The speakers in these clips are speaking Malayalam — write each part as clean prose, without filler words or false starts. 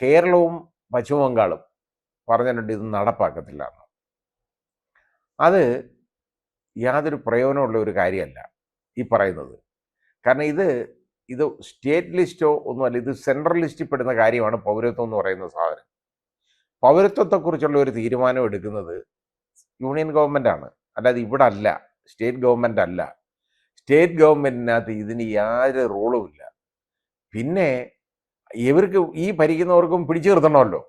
കേരളവും പശ്ചിമ ബംഗാളും പറഞ്ഞിട്ടുണ്ട് ഇത് നടപ്പാക്കത്തില്ല. അത് യാതൊരു പ്രയോജനമുള്ള ഒരു കാര്യമല്ല ഈ പറയുന്നത്. കാരണം ഇത് സ്റ്റേറ്റ് ലിസ്റ്റോ ഒന്നുമല്ല, ഇത് സെൻട്രൽ ലിസ്റ്റിൽ പെടുന്ന കാര്യമാണ് പൗരത്വം എന്ന് പറയുന്ന സാധനം. പൗരത്വത്തെക്കുറിച്ചുള്ള ഒരു തീരുമാനം എടുക്കുന്നത് യൂണിയൻ ഗവൺമെൻറ്റാണ്, അല്ലാതെ ഇവിടെ അല്ല, സ്റ്റേറ്റ് ഗവൺമെൻറ് അല്ല. സ്റ്റേറ്റ് ഗവൺമെൻറ്റിനകത്ത് ഇതിന് യാതൊരു റോളും ഇല്ല. പിന്നെ ഇവർക്ക് ഈ ഭരിക്കുന്നവർക്കും പിടിച്ചു നിർത്തണമല്ലോ.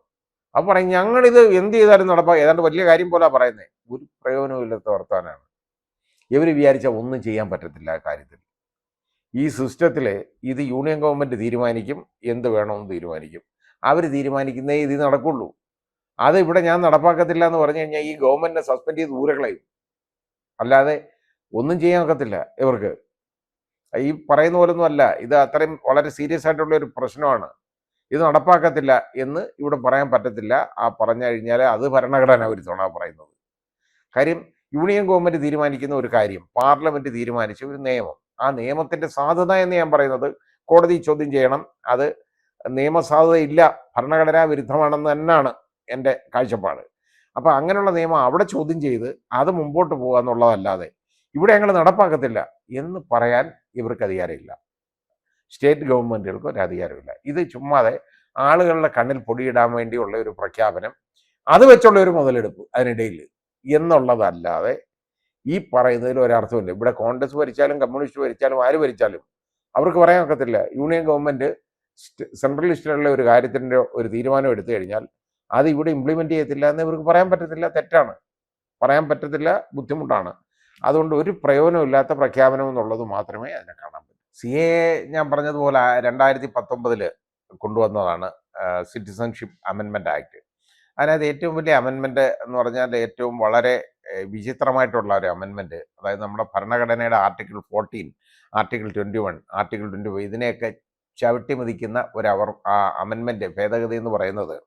അപ്പം പറയും ഞങ്ങളിത് എന്ത് ചെയ്താലും നടപ്പാക്കുക, ഏതാണ്ട് വലിയ കാര്യം പോലെ പറയുന്നത്. ഒരു പ്രയോജനമില്ലാത്ത വർത്താനാണ്. ഇവർ വിചാരിച്ചാൽ ഒന്നും ചെയ്യാൻ പറ്റത്തില്ല ആ കാര്യത്തിൽ. ഈ സിസ്റ്റത്തിൽ ഇത് യൂണിയൻ ഗവൺമെൻറ് തീരുമാനിക്കും, എന്ത് വേണമെന്ന് തീരുമാനിക്കും. അവർ തീരുമാനിക്കുന്നേ ഇത് നടക്കുള്ളൂ. അത് ഇവിടെ ഞാൻ നടപ്പാക്കത്തില്ല എന്ന് പറഞ്ഞു കഴിഞ്ഞാൽ ഈ ഗവൺമെൻറ്റിനെ സസ്പെൻഡ് ചെയ്ത് ദൂരകളയും. അല്ലാതെ ഒന്നും ചെയ്യാൻ ഒക്കത്തില്ല ഇവർക്ക്. ഈ പറയുന്ന പോലൊന്നും അല്ല, ഇത് അത്രയും വളരെ സീരിയസ് ആയിട്ടുള്ള ഒരു പ്രശ്നമാണ്. ഇത് നടപ്പാക്കത്തില്ല എന്ന് ഇവിടെ പറയാൻ പറ്റത്തില്ല. ആ പറഞ്ഞു കഴിഞ്ഞാൽ അത് ഭരണഘടന ഒരു തവണ പറയുന്നത്. കാര്യം യൂണിയൻ ഗവൺമെൻറ് തീരുമാനിക്കുന്ന ഒരു കാര്യം പാർലമെൻറ്റ് തീരുമാനിച്ച ഒരു നിയമം, ആ നിയമത്തിൻ്റെ സാധുത എന്ന് ഞാൻ പറയുന്നത് കോടതി ചോദ്യം ചെയ്യണം. അത് നിയമസാധുതയില്ല, ഭരണഘടനാ വിരുദ്ധമാണെന്ന് തന്നെയാണ് എൻ്റെ കാഴ്ചപ്പാട്. അപ്പോൾ അങ്ങനെയുള്ള നിയമം അവിടെ ചോദ്യം ചെയ്ത് അത് മുമ്പോട്ട് പോകുക എന്നുള്ളതല്ലാതെ ഇവിടെ ഞങ്ങൾ നടപ്പാക്കത്തില്ല എന്ന് പറയാൻ ഇവർക്ക് അധികാരമില്ല. സ്റ്റേറ്റ് ഗവൺമെൻറ്റുകൾക്ക് ഒരു അധികാരമില്ല. ഇത് ചുമ്മാതെ ആളുകളുടെ കണ്ണിൽ പൊടിയിടാൻ വേണ്ടിയുള്ള ഒരു പ്രഖ്യാപനം, അത് വെച്ചുള്ള ഒരു മുതലെടുപ്പ് അതിനിടയിൽ എന്നുള്ളതല്ലാതെ ഈ പറയുന്നതിൽ ഒരർത്ഥമില്ല. ഇവിടെ കോൺഗ്രസ് ഭരിച്ചാലും കമ്മ്യൂണിസ്റ്റ് ഭരിച്ചാലും ആര് ഭരിച്ചാലും അവർക്ക് പറയാൻ ഒക്കത്തില്ല യൂണിയൻ ഗവൺമെൻറ് സെൻട്രൽ ലിസ്റ്റിലുള്ള ഒരു കാര്യത്തിൻ്റെ ഒരു തീരുമാനം എടുത്തു കഴിഞ്ഞാൽ അത് ഇവിടെ ഇംപ്ലിമെൻ്റ് ചെയ്യത്തില്ല എന്ന് ഇവർക്ക് പറയാൻ പറ്റത്തില്ല. തെറ്റാണ്, പറയാൻ പറ്റത്തില്ല, ബുദ്ധിമുട്ടാണ്. അതുകൊണ്ട് ഒരു പ്രയോജനമില്ലാത്ത പ്രഖ്യാപനം എന്നുള്ളത് മാത്രമേ അതിനെ കാണാൻ പറ്റൂ. CAA ഞാൻ പറഞ്ഞതുപോലെ 2019 കൊണ്ടുവന്നതാണ് സിറ്റിസൺഷിപ്പ് അമെൻമെൻറ്റ് ആക്ട്. അതിനകത്ത് ഏറ്റവും വലിയ അമെൻമെൻറ്റ് എന്ന് പറഞ്ഞാൽ ഏറ്റവും വളരെ വിചിത്രമായിട്ടുള്ള ഒരു അമെൻമെൻറ്റ്, അതായത് നമ്മുടെ ഭരണഘടനയുടെ ആർട്ടിക്കിൾ 14, ആർട്ടിക്കിൾ 21, ആർട്ടിക്കിൾ 25 ഇതിനെയൊക്കെ ചവിട്ടി മതിക്കുന്ന ഒരു അമെൻമെൻറ്റ് ഭേദഗതി എന്ന് പറയുന്നത്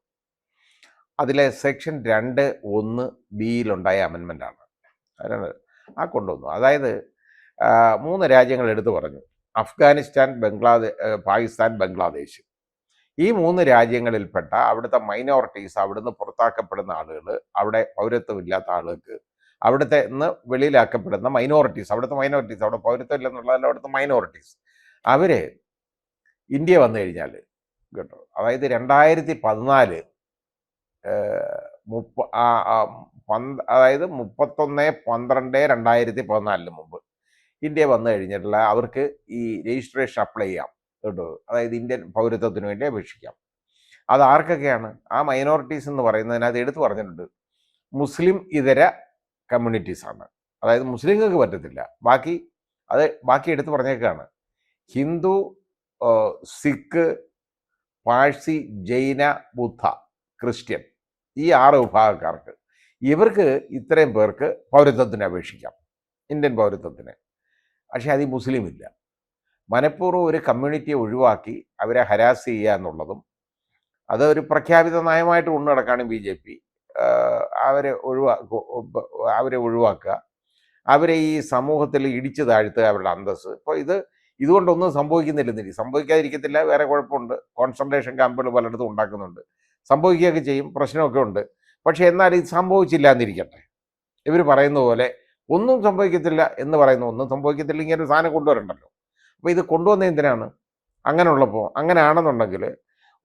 അതിലെ സെക്ഷൻ 2(1)(b)യിലുണ്ടായ അമെൻമെൻറ്റാണ്. ആ കൊണ്ടുവന്നു. അതായത് 3 രാജ്യങ്ങൾ എടുത്തു പറഞ്ഞു: അഫ്ഗാനിസ്ഥാൻ, പാകിസ്ഥാൻ, ബംഗ്ലാദേശ്. ഈ 3 രാജ്യങ്ങളിൽപ്പെട്ട അവിടുത്തെ മൈനോറിറ്റീസ്, അവിടുന്ന് പുറത്താക്കപ്പെടുന്ന ആളുകൾ, അവിടെ പൗരത്വമില്ലാത്ത ആളുകൾക്ക്, അവിടുത്തെ നിന്ന് വെളിയിലാക്കപ്പെടുന്ന മൈനോറിറ്റീസ്, അവിടെ പൗരത്വം ഇല്ലെന്നുള്ളതല്ല, അവിടുത്തെ മൈനോറിറ്റീസ്, അവർ ഇന്ത്യ വന്നു കഴിഞ്ഞാൽ കേട്ടോ, അതായത് 2014 അതായത് 31/12/2014 മുമ്പ് ഇന്ത്യ വന്നു കഴിഞ്ഞിട്ടുള്ള അവർക്ക് ഈ രജിസ്ട്രേഷൻ അപ്ലൈ ചെയ്യാം കേട്ടോ. അതായത് ഇന്ത്യൻ പൗരത്വത്തിന് വേണ്ടി അപേക്ഷിക്കാം. അത് ആർക്കൊക്കെയാണ്? ആ മൈനോറിറ്റീസ് എന്ന് പറയുന്നതിനകത്ത് എടുത്തു പറഞ്ഞിട്ടുണ്ട് മുസ്ലിം ഇതര കമ്മ്യൂണിറ്റീസാണ്. അതായത് മുസ്ലിങ്ങൾക്ക് പറ്റത്തില്ല. ബാക്കി എടുത്തു പറഞ്ഞേക്കാണ് ഹിന്ദു, സിഖ്, പാഴ്സി, ജൈന, ബുദ്ധ, ക്രിസ്ത്യൻ, ഈ 6 വിഭാഗക്കാർക്ക്, ഇവർക്ക് ഇത്രയും പേർക്ക് പൗരത്വത്തിന് അപേക്ഷിക്കാം, ഇന്ത്യൻ പൗരത്വത്തിന്. പക്ഷേ അതിൽ മുസ്ലിം ഇല്ല. മനഃപൂർവ്വം ഒരു കമ്മ്യൂണിറ്റിയെ ഒഴിവാക്കി അവരെ ഹരാസ് ചെയ്യുക എന്നുള്ളതും അതൊരു പ്രഖ്യാപിത നയമായിട്ട് കൊണ്ടു നടക്കുകയാണ് BJP. അവരെ ഒഴിവാക്കുക, അവരെ ഈ സമൂഹത്തിൽ ഇടിച്ചു താഴ്ത്തുക, അവരുടെ അന്തസ്സ്. ഇപ്പോൾ ഇതുകൊണ്ടൊന്നും സംഭവിക്കാതിരിക്കത്തില്ല. വേറെ കുഴപ്പമുണ്ട്, കോൺസെൻട്രേഷൻ ക്യാമ്പുകൾ പലയിടത്തും ഉണ്ടാക്കുന്നുണ്ട്, സംഭവിക്കുകയൊക്കെ ചെയ്യും, പ്രശ്നമൊക്കെ ഉണ്ട്. പക്ഷേ എന്നാൽ ഇത് സംഭവിച്ചില്ല എന്നിരിക്കട്ടെ. ഇവർ പറയുന്ന പോലെ ഒന്നും സംഭവിക്കത്തില്ല എന്ന് പറയുന്നു. ഒന്നും സംഭവിക്കത്തില്ല, ഇങ്ങനെ ഒരു സാധനം കൊണ്ടുവരണ്ടല്ലോ. അപ്പോൾ ഇത് കൊണ്ടുവന്ന എന്തിനാണ്? അങ്ങനെയാണെന്നുണ്ടെങ്കിൽ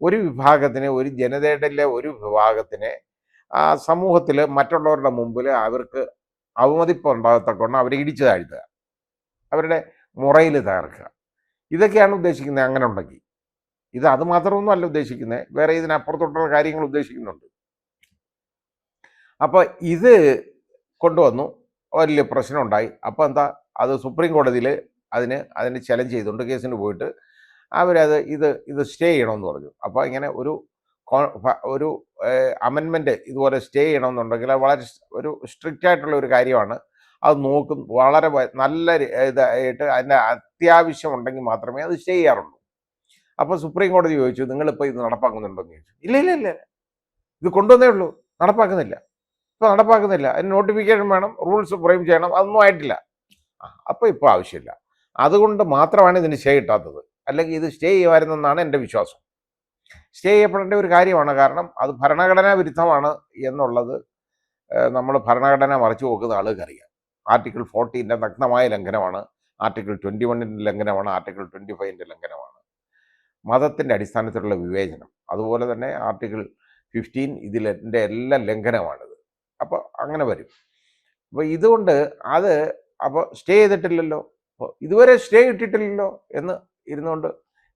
ഒരു വിഭാഗത്തിന്, ഒരു ജനതയുടെ ഒരു വിഭാഗത്തിനെ ആ സമൂഹത്തിൽ മറ്റുള്ളവരുടെ മുമ്പിൽ അവർക്ക് അവമതിപ്പ് ഉണ്ടാകത്തക്കൊണ്ട് അവരെ ഇടിച്ചു താഴ്ത്തുക, അവരുടെ മുറയിൽ തകർക്കുക, ഇതൊക്കെയാണ് ഉദ്ദേശിക്കുന്നത്. അങ്ങനെ ഉണ്ടെങ്കിൽ അത് മാത്രമൊന്നും അല്ല ഉദ്ദേശിക്കുന്നത്, വേറെ ഇതിനപ്പുറത്തോട്ടുള്ള കാര്യങ്ങൾ ഉദ്ദേശിക്കുന്നുണ്ട്. അപ്പോൾ ഇത് കൊണ്ടുവന്നു, വലിയ പ്രശ്നമുണ്ടായി. അപ്പോൾ എന്താ, അത് സുപ്രീം കോടതിയിൽ അതിന് ചലഞ്ച് ചെയ്തുകൊണ്ട് കേസിന് പോയിട്ട് അവരത് ഇത് സ്റ്റേ ചെയ്യണമെന്ന് പറഞ്ഞു. അപ്പോൾ ഇങ്ങനെ ഒരു അമെൻമെൻറ്റ് ഇതുപോലെ സ്റ്റേ ചെയ്യണമെന്നുണ്ടെങ്കിൽ അത് വളരെ ഒരു സ്ട്രിക്റ്റ് ആയിട്ടുള്ള ഒരു കാര്യമാണ്. അത് നോക്കും, വളരെ നല്ല ഇതായിട്ട് അതിൻ്റെ അത്യാവശ്യം ഉണ്ടെങ്കിൽ മാത്രമേ അത് സ്റ്റേ ചെയ്യാറുള്ളൂ. അപ്പോൾ സുപ്രീം കോടതി ചോദിച്ചു, നിങ്ങളിപ്പോൾ ഇത് നടപ്പാക്കുന്നുണ്ടോയെന്ന് ചോദിച്ചു. ഇല്ല, ഇത് കൊണ്ടുവന്നേ ഉള്ളൂ, നടപ്പാക്കുന്നില്ല. ഇപ്പോൾ നടപ്പാക്കുന്നില്ല, അതിന് നോട്ടിഫിക്കേഷൻ വേണം, റൂൾസ് ഫ്രെയിം ചെയ്യണം, അതൊന്നും ആയിട്ടില്ല. അപ്പോൾ ഇപ്പോൾ ആവശ്യമില്ല. അതുകൊണ്ട് മാത്രമാണ് ഇതിന് സ്റ്റേ കിട്ടാത്തത്. അല്ലെങ്കിൽ ഇത് സ്റ്റേ ചെയ്യുമായിരുന്നെന്നാണ് എൻ്റെ വിശ്വാസം. സ്റ്റേ ചെയ്യപ്പെടേണ്ട ഒരു കാര്യമാണ്. കാരണം അത് ഭരണഘടനാ വിരുദ്ധമാണ് എന്നുള്ളത് നമ്മൾ ഭരണഘടന മറിച്ചു നോക്കുന്ന ആളുകൾക്കറിയാം. ആർട്ടിക്കിൾ 40 നഗ്നമായ ലംഘനമാണ്, ആർട്ടിക്കിൾ 21 ലംഘനമാണ്, ആർട്ടിക്കിൾ 25 ലംഘനമാണ്. മതത്തിൻ്റെ അടിസ്ഥാനത്തിലുള്ള വിവേചനം, അതുപോലെ തന്നെ ആർട്ടിക്കിൾ 15 ഇതിൻ്റെ എല്ലാം ലംഘനമാണിത്. അപ്പോൾ അങ്ങനെ വരും. അപ്പോൾ ഇതുകൊണ്ട് അത് അപ്പോൾ സ്റ്റേ ചെയ്തിട്ടില്ലല്ലോ, ഇതുവരെ സ്റ്റേ കിട്ടിയിട്ടില്ലല്ലോ എന്ന് ഇരുന്നുകൊണ്ട്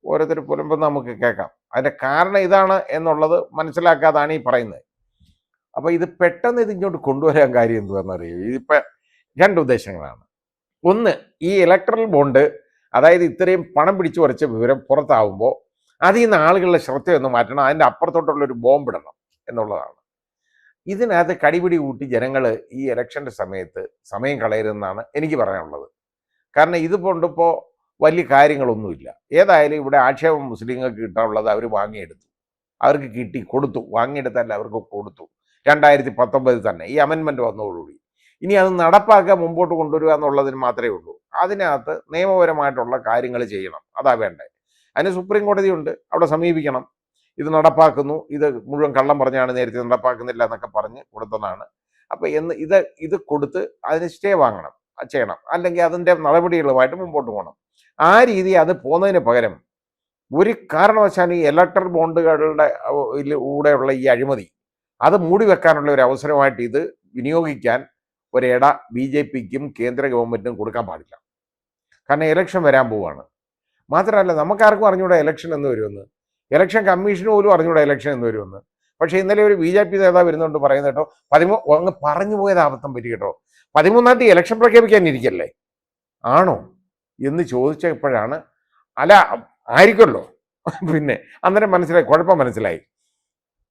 ഓരോരുത്തർ പുലമ്പുന്ന നമുക്ക് കേൾക്കാം. അതിൻ്റെ കാരണം ഇതാണ് എന്നുള്ളത് മനസ്സിലാക്കാതാണ് ഈ പറയുന്നത്. അപ്പോൾ ഇത് പെട്ടെന്ന് ഇതിങ്ങോട്ട് കൊണ്ടുവരാൻ കാര്യം എന്തുവാണെന്നറിയോ? ഇതിപ്പോൾ രണ്ട് ഉദ്ദേശങ്ങളാണ്. ഒന്ന്, ഈ ഇലക്ട്രൽ ബോണ്ട്, അതായത് ഇത്രയും പണം പിടിച്ചു വരച്ച വിവരം പുറത്താവുമ്പോൾ അതിൽ നിന്ന് ആളുകളുടെ ശ്രദ്ധയൊന്ന് മാറ്റണം, അതിൻ്റെ അപ്പുറത്തോട്ടുള്ളൊരു ബോംബിടണം എന്നുള്ളതാണ്. ഇതിനകത്ത് കടിപിടി കൂട്ടി ജനങ്ങൾ ഈ ഇലക്ഷൻ്റെ സമയത്ത് സമയം കളയരുതെന്നാണ് എനിക്ക് പറയാനുള്ളത്. കാരണം ഇത് കൊണ്ടിപ്പോൾ വലിയ കാര്യങ്ങളൊന്നുമില്ല. ഏതായാലും ഇവിടെ ആക്ഷേപം മുസ്ലിങ്ങൾക്ക് കിട്ടാനുള്ളത് അവർ വാങ്ങിയെടുത്തു, അവർക്ക് കിട്ടി, കൊടുത്തു. വാങ്ങിയെടുത്തല്ല, അവർക്ക് കൊടുത്തു. 2019 തന്നെ ഈ അമെൻമെൻറ്റ് വന്നതോടുകൂടി ഇനി അത് നടപ്പാക്കുക, മുമ്പോട്ട് കൊണ്ടുവരിക എന്നുള്ളതിന് മാത്രമേ ഉള്ളൂ. അതിനകത്ത് നിയമപരമായിട്ടുള്ള കാര്യങ്ങൾ ചെയ്യണം, അതാ വേണ്ടത്. അതിന് സുപ്രീം കോടതിയുണ്ട്, അവിടെ സമീപിക്കണം. ഇത് നടപ്പാക്കുന്നു, ഇത് മുഴുവൻ കള്ളം പറഞ്ഞാണ്, നേരത്തെ നടപ്പാക്കുന്നില്ല എന്നൊക്കെ പറഞ്ഞ് കൊടുത്തതാണ്. അപ്പോൾ ഇത് കൊടുത്ത് അതിന് സ്റ്റേ വാങ്ങണം, ചെയ്യണം. അല്ലെങ്കിൽ അതിൻ്റെ നടപടികളുമായിട്ട് മുമ്പോട്ട് പോകണം. ആ രീതി അത് പോകുന്നതിന് പകരം ഒരു കാരണവശാലും ഈ ഇലക്ട്രൽ ബോണ്ടുകളുടെ കൂടെയുള്ള ഈ അഴിമതി അത് മൂടി വെക്കാനുള്ള ഒരു അവസരമായിട്ട് ഇത് വിനിയോഗിക്കാൻ ഒരിട BJPക്കും കേന്ദ്ര ഗവൺമെൻറ്റിനും കൊടുക്കാൻ പാടില്ല. കാരണം ഇലക്ഷൻ വരാൻ പോവുകയാണ്. മാത്രമല്ല, നമുക്കാർക്കും അറിഞ്ഞൂടെ ഇലക്ഷൻ എന്ന് വരുമെന്ന്, ഇലക്ഷൻ കമ്മീഷന് പോലും അറിഞ്ഞൂടെ ഇലക്ഷൻ എന്ന് വരുമെന്ന്. പക്ഷേ ഇന്നലെ ഒരു BJP നേതാവ് വരുന്നുണ്ട് പറയുന്നത് കേട്ടോ, അങ്ങ് പറഞ്ഞു പോയത് അബദ്ധം പറ്റി കേട്ടോ, 13-ാം തീയതി ഇലക്ഷൻ പ്രഖ്യാപിക്കാനിരിക്കല്ലേ ആണോ എന്ന് ചോദിച്ചപ്പോഴാണ്, അല്ല ആയിരിക്കുമല്ലോ, പിന്നെ അന്നേരം മനസ്സിലായി, കുഴപ്പം മനസ്സിലായി.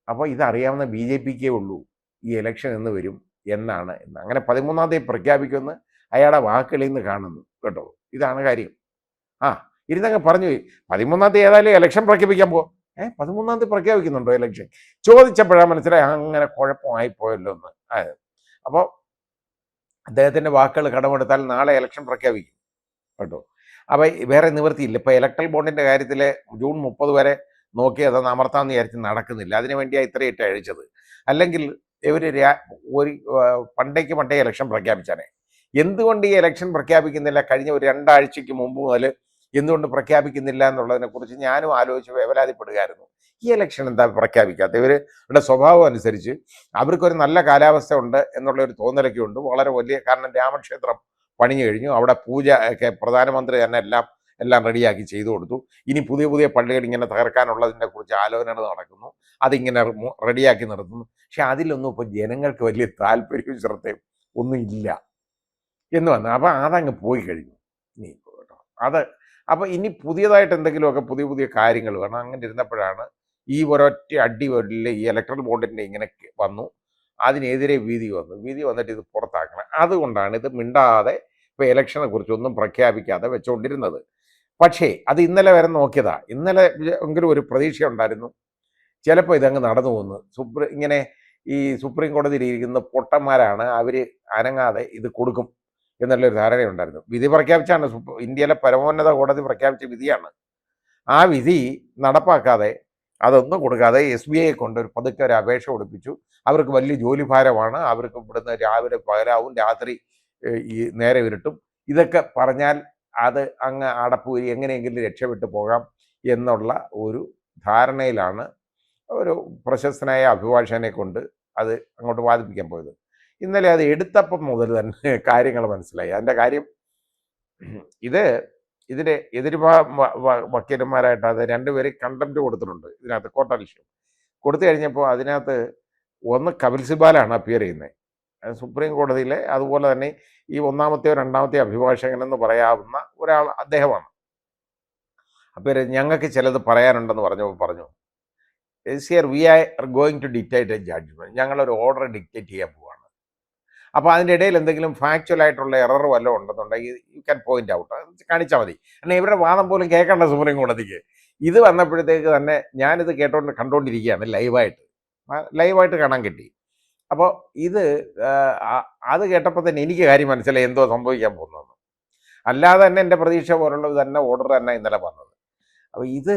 അപ്പോൾ ഇതറിയാവുന്ന BJPക്കേ ഉള്ളൂ ഈ ഇലക്ഷൻ എന്ന് വരും എന്നാണ്. അങ്ങനെ 13-ാം തീയതി പ്രഖ്യാപിക്കുമെന്ന് അയാളുടെ വാക്കുകളിൽ നിന്ന് കാണുന്നു കേട്ടോ. ഇതാണ് കാര്യം. ഇരുന്നങ്ങ് പറഞ്ഞു പോയി, 13-ാം തീയതി ഏതായാലും ഇലക്ഷൻ പ്രഖ്യാപിക്കാൻ പോകും. 13-ാം തീയതി പ്രഖ്യാപിക്കുന്നുണ്ടോ ഇലക്ഷൻ ചോദിച്ചപ്പോഴാണ് മനസ്സിലായി അങ്ങനെ കുഴപ്പമായിപ്പോയല്ലോ എന്ന്. അപ്പോൾ അദ്ദേഹത്തിൻ്റെ വാക്കുകൾ കടമെടുത്താൽ നാളെ ഇലക്ഷൻ പ്രഖ്യാപിക്കും കേട്ടോ. അപ്പോൾ വേറെ നിവൃത്തിയില്ല. ഇപ്പോൾ ഇലക്ട്രൽ ബോണ്ടിൻ്റെ കാര്യത്തിൽ ജൂൺ 30 വരെ നോക്കി അതൊന്ന് അമർത്താമെന്ന് വിചാരിച്ച് നടക്കുന്നില്ല. അതിനുവേണ്ടിയാണ് ഇത്രയിട്ട് അഴിച്ചത്. അല്ലെങ്കിൽ ഇവർ ഒരു പണ്ടേ ഇലക്ഷൻ പ്രഖ്യാപിച്ചാനേ. എന്തുകൊണ്ട് ഈ ഇലക്ഷൻ പ്രഖ്യാപിക്കുന്നില്ല? കഴിഞ്ഞ ഒരു 2 ആഴ്ചയ്ക്ക് മുമ്പ് മുതൽ എന്തുകൊണ്ട് പ്രഖ്യാപിക്കുന്നില്ല എന്നുള്ളതിനെക്കുറിച്ച് ഞാനും ആലോചിച്ച് വേവലാതിപ്പെടുകയായിരുന്നു. ഈ ഇലക്ഷൻ എന്താ പ്രഖ്യാപിക്കാത്ത? ഇവരുടെ സ്വഭാവം അനുസരിച്ച് അവർക്കൊരു നല്ല കാലാവസ്ഥ ഉണ്ട് എന്നുള്ളൊരു തോന്നലൊക്കെ ഉണ്ട്. വളരെ വലിയ, കാരണം രാമക്ഷേത്രം പണിഞ്ഞു കഴിഞ്ഞു, അവിടെ പൂജ ഒക്കെ പ്രധാനമന്ത്രി തന്നെ എല്ലാം റെഡിയാക്കി ചെയ്തു കൊടുത്തു. ഇനി പുതിയ പള്ളികൾ ഇങ്ങനെ തകർക്കാനുള്ളതിനെ കുറിച്ച് ആലോചനകൾ നടക്കുന്നു, അതിങ്ങനെ റെഡിയാക്കി നിർത്തുന്നു. പക്ഷെ അതിലൊന്നും ഇപ്പോൾ ജനങ്ങൾക്ക് വലിയ താല്പര്യവും ശ്രദ്ധയും ഒന്നും ഇല്ല എന്ന് വന്നു. അപ്പോൾ അതങ്ങ് പോയി കഴിഞ്ഞു. ഇനി കേട്ടോ അപ്പോൾ ഇനി പുതിയതായിട്ട് എന്തെങ്കിലുമൊക്കെ പുതിയ കാര്യങ്ങൾ വേണം. അങ്ങനെ ഇരുന്നപ്പോഴാണ് ഈ ഒരൊറ്റ അടി വരില്ല, ഈ ഇലക്ട്രൽ ബോണ്ടിൻ്റെ ഇങ്ങനെ വന്നു. അതിനെതിരെ വീതി വന്നിട്ട് ഇത് പുറത്താക്കണം. അതുകൊണ്ടാണ് ഇത് മിണ്ടാതെ ഇപ്പോൾ ഇലക്ഷനെ കുറിച്ചൊന്നും പ്രഖ്യാപിക്കാതെ വെച്ചുകൊണ്ടിരുന്നത്. പക്ഷേ അത് ഇന്നലെ വരെ നോക്കിയതാ. ഇന്നലെ എങ്കിലും ഒരു പ്രതീക്ഷ ഉണ്ടായിരുന്നു, ചിലപ്പോൾ ഇതങ്ങ് നടന്നു പോകുന്നു. ഇങ്ങനെ ഈ സുപ്രീം കോടതിയിൽ ഇരിക്കുന്ന പൊട്ടന്മാരാണ്, അവർ അനങ്ങാതെ ഇത് കൊടുക്കും എന്നുള്ളൊരു ധാരണയുണ്ടായിരുന്നു. വിധി പ്രഖ്യാപിച്ചാണ്, ഇന്ത്യയിലെ പരമോന്നത കോടതി പ്രഖ്യാപിച്ച വിധിയാണ്. ആ വിധി നടപ്പാക്കാതെ, അതൊന്നും കൊടുക്കാതെ SBI കൊണ്ട് പതുക്കെ ഒരു അപേക്ഷ കൊടുപ്പിച്ചു. അവർക്ക് വലിയ ജോലിഭാരമാണ്, അവർക്ക് ഇവിടുന്ന് രാവിലെ പകലാവും, രാത്രി ഈ നേരെ ഇരുട്ടും. ഇതൊക്കെ പറഞ്ഞാൽ അത് അങ്ങ് അടപ്പൂരി എങ്ങനെയെങ്കിലും രക്ഷപ്പെട്ടു പോകാം എന്നുള്ള ഒരു ധാരണയിലാണ് ഒരു പ്രശസ്തനായ അഭിഭാഷകനെ കൊണ്ട് അത് അങ്ങോട്ട് വാദിപ്പിക്കാൻ പോയത്. ഇന്നലെ അത് എടുത്തപ്പം മുതൽ തന്നെ കാര്യങ്ങൾ മനസ്സിലായി. അതിൻ്റെ കാര്യം, ഇതിൻ്റെ വക്കീലന്മാരായിട്ട് അത് 2 പേര് കണ്ടംപ്റ്റ് കൊടുത്തിട്ടുണ്ട് ഇതിനകത്ത്, കോർട്ടലക്ഷ്യം കൊടുത്തു കഴിഞ്ഞപ്പോൾ അതിനകത്ത് ഒന്ന് കപിൽ സിബാലാണ് അപ്പിയർ ചെയ്യുന്നത് സുപ്രീം കോടതിയിലെ. അതുപോലെ തന്നെ ഈ 1-ാമത്തെയോ 2-ാമത്തെയോ അഭിഭാഷകനെന്ന് പറയാവുന്ന ഒരാൾ അദ്ദേഹമാണ്. അപ്പോൾ ഞങ്ങൾക്ക് ചിലത് പറയാനുണ്ടെന്ന് പറഞ്ഞു, here we are going to dictate a judgement, ഞങ്ങളൊരു ഓർഡർ ഡിക്റ്റേറ്റ് ചെയ്യാൻ പോവാണ്. അപ്പോൾ അതിൻ്റെ ഇടയിൽ എന്തെങ്കിലും ഫാക്ച്വലായിട്ടുള്ള എറർ വല്ലതും ഉണ്ടെന്നുണ്ടെങ്കിൽ യു ക്യാൻ പോയിന്റ് ഔട്ട്, കാണിച്ചാൽ മതി. കാരണം ഇവരുടെ വാദം പോലും കേൾക്കേണ്ട സുപ്രീം കോടതിക്ക്. ഇത് വന്നപ്പോഴത്തേക്ക് തന്നെ ഞാനിത് കണ്ടുകൊണ്ടിരിക്കുകയാണ് ലൈവായിട്ട് കാണാൻ കിട്ടി. അപ്പോൾ അത് കേട്ടപ്പോൾ തന്നെ എനിക്ക് കാര്യം മനസ്സിലായി എന്തോ സംഭവിക്കാൻ പോകുന്നതെന്ന്. അല്ലാതെ തന്നെ എൻ്റെ പ്രതീക്ഷ പോലുള്ളത് തന്നെ ഓർഡർ തന്നെ ഇന്നലെ വന്നത്. അപ്പോൾ ഇത്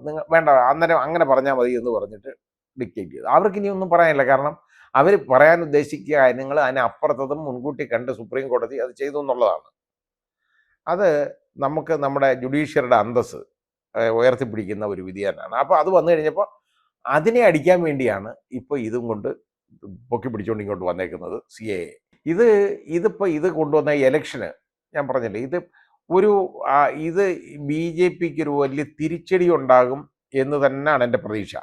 നിങ്ങൾ വേണ്ട അന്നേരം അങ്ങനെ പറഞ്ഞാൽ മതി എന്ന് പറഞ്ഞിട്ട് ഡിക്റ്റേറ്റ് ചെയ്തു. അവർക്ക് ഇനി ഒന്നും പറയാനില്ല. കാരണം അവർ പറയാൻ ഉദ്ദേശിക്കുക കാര്യങ്ങൾ അതിനപ്പുറത്തതും മുൻകൂട്ടി കണ്ട് സുപ്രീം കോടതി അത് ചെയ്തു എന്നുള്ളതാണ്. അത് നമുക്ക് നമ്മുടെ ജുഡീഷ്യറിയുടെ അന്തസ്സ് ഉയർത്തിപ്പിടിക്കുന്ന ഒരു വിധിയാനാണ്. അപ്പോൾ അത് വന്നു കഴിഞ്ഞപ്പോൾ അതിനെ അടിക്കാൻ വേണ്ടിയാണ് ഇപ്പോൾ ഇതും കൊണ്ട് പൊക്കി പിടിച്ചുകൊണ്ട് ഇങ്ങോട്ട് വന്നേക്കുന്നത് CAA. ഇതിപ്പോൾ ഇത് കൊണ്ടുവന്ന ഇലക്ഷന് ഞാൻ പറഞ്ഞില്ലേ, ഇത് BJPക്ക് ഒരു വലിയ തിരിച്ചടി ഉണ്ടാകും എന്ന് തന്നെയാണ് എൻ്റെ പ്രതീക്ഷ.